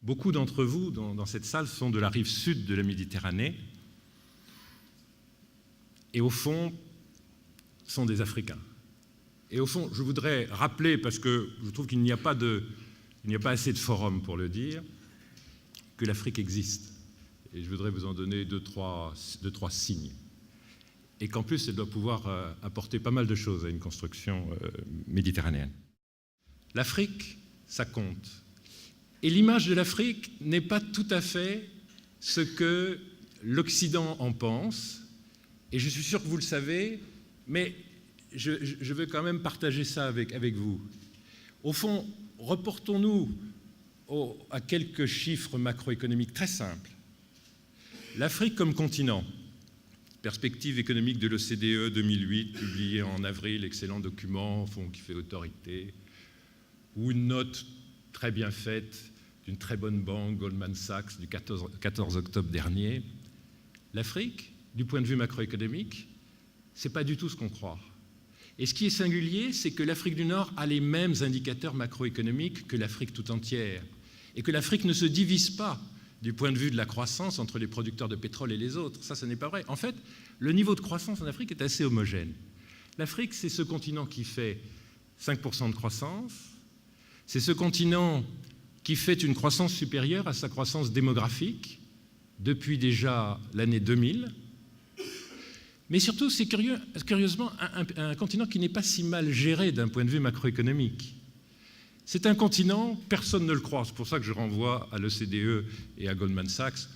Beaucoup d'entre vous dans cette salle sont de la rive sud de la Méditerranée et au fond sont des Africains. Et au fond, je voudrais rappeler, parce que je trouve qu'il n'y a pas assez de forums pour le dire, que l'Afrique existe. Et je voudrais vous en donner deux, trois signes. Et qu'en plus, elle doit pouvoir apporter pas mal de choses à une construction méditerranéenne. L'Afrique, ça compte. Et l'image de l'Afrique n'est pas tout à fait ce que l'Occident en pense. Et je suis sûr que vous le savez, mais je veux quand même partager ça avec vous. Au fond, reportons-nous à quelques chiffres macroéconomiques très simples. L'Afrique comme continent, perspective économique de l'OCDE 2008, publié en avril, excellent document, fond qui fait autorité, ou une note très bien faite d'une très bonne banque, Goldman Sachs, du 14 octobre dernier. L'Afrique, du point de vue macroéconomique, ce n'est pas du tout ce qu'on croit. Et ce qui est singulier, c'est que l'Afrique du Nord a les mêmes indicateurs macroéconomiques que l'Afrique tout entière, et que l'Afrique ne se divise pas du point de vue de la croissance entre les producteurs de pétrole et les autres. Ça n'est pas vrai. En fait, le niveau de croissance en Afrique est assez homogène. L'Afrique, c'est ce continent qui fait 5% de croissance, c'est ce continent qui fait une croissance supérieure à sa croissance démographique depuis déjà l'année 2000. Mais surtout, c'est curieusement un continent qui n'est pas si mal géré d'un point de vue macroéconomique. C'est un continent, personne ne le croit, c'est pour ça que je renvoie à l'OCDE et à Goldman Sachs.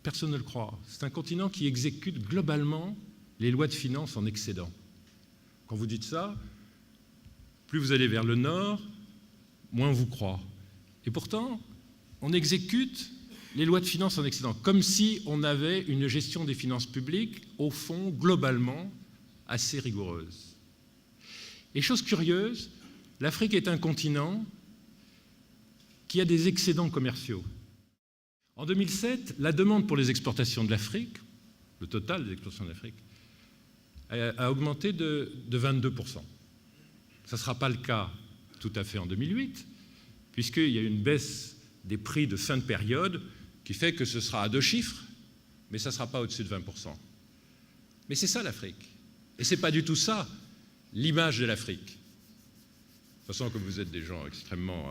Personne ne le croit. C'est un continent qui exécute globalement les lois de finances en excédent. Quand vous dites ça, plus vous allez vers le nord, moins on vous croit. Et pourtant, on exécute les lois de finances en excédent, comme si on avait une gestion des finances publiques, au fond, globalement, assez rigoureuse. Et chose curieuse, l'Afrique est un continent qui a des excédents commerciaux. En 2007, la demande pour les exportations de l'Afrique, le total des exportations de l'Afrique, a augmenté de 22%. Ça ne sera pas le cas tout à fait en 2008, puisqu'il y a une baisse des prix de fin de période qui fait que ce sera à 2 chiffres, mais ça ne sera pas au-dessus de 20%. Mais c'est ça l'Afrique. Et ce n'est pas du tout ça l'image de l'Afrique. De toute façon, comme vous êtes des gens extrêmement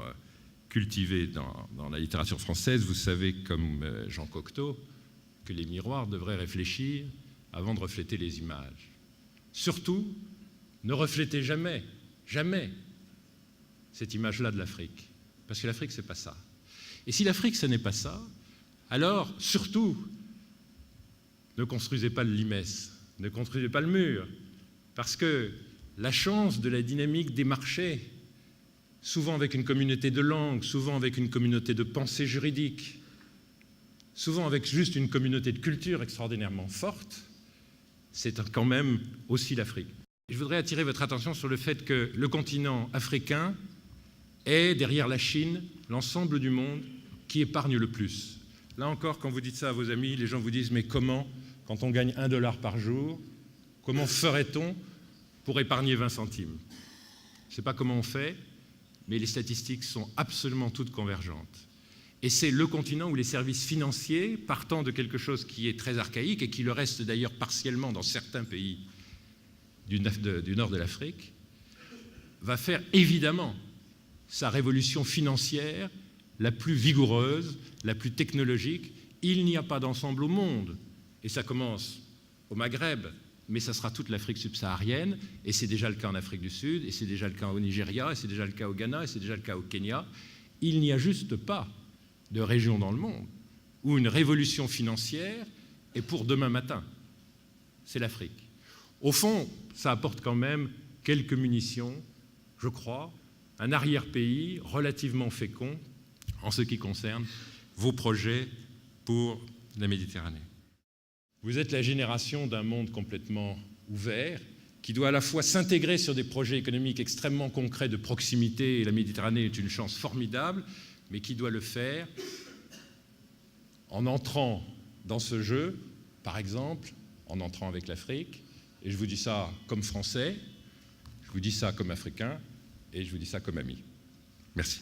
cultivés dans la littérature française, vous savez, comme Jean Cocteau, que les miroirs devraient réfléchir avant de refléter les images. Surtout, ne reflétez jamais cette image-là de l'Afrique. Parce que l'Afrique, ce n'est pas ça. Et si l'Afrique, ce n'est pas ça, alors, surtout, ne construisez pas le limès, ne construisez pas le mur, parce que la chance de la dynamique des marchés, souvent avec une communauté de langue, souvent avec une communauté de pensée juridique, souvent avec juste une communauté de culture extraordinairement forte, c'est quand même aussi l'Afrique. Je voudrais attirer votre attention sur le fait que le continent africain est, derrière la Chine, l'ensemble du monde qui épargne le plus. Là encore, quand vous dites ça à vos amis, les gens vous disent « Mais comment, quand on gagne $1 par jour, comment ferait-on pour épargner 20 centimes ?» Je ne sais pas comment on fait, mais les statistiques sont absolument toutes convergentes. Et c'est le continent où les services financiers, partant de quelque chose qui est très archaïque et qui le reste d'ailleurs partiellement dans certains pays du nord de l'Afrique, va faire évidemment sa révolution financière la plus vigoureuse, la plus technologique. Il n'y a pas d'ensemble au monde, et ça commence au Maghreb, mais ça sera toute l'Afrique subsaharienne, et c'est déjà le cas en Afrique du Sud, et c'est déjà le cas au Nigeria, et c'est déjà le cas au Ghana, et c'est déjà le cas au Kenya. Il n'y a juste pas de région dans le monde où une révolution financière est pour demain matin. C'est l'Afrique. Au fond, ça apporte quand même quelques munitions, je crois, un arrière-pays relativement fécond en ce qui concerne vos projets pour la Méditerranée. Vous êtes la génération d'un monde complètement ouvert qui doit à la fois s'intégrer sur des projets économiques extrêmement concrets de proximité, et la Méditerranée est une chance formidable, mais qui doit le faire en entrant dans ce jeu par exemple, en entrant avec l'Afrique, et je vous dis ça comme Français, je vous dis ça comme Africain, et je vous dis ça comme ami. Merci.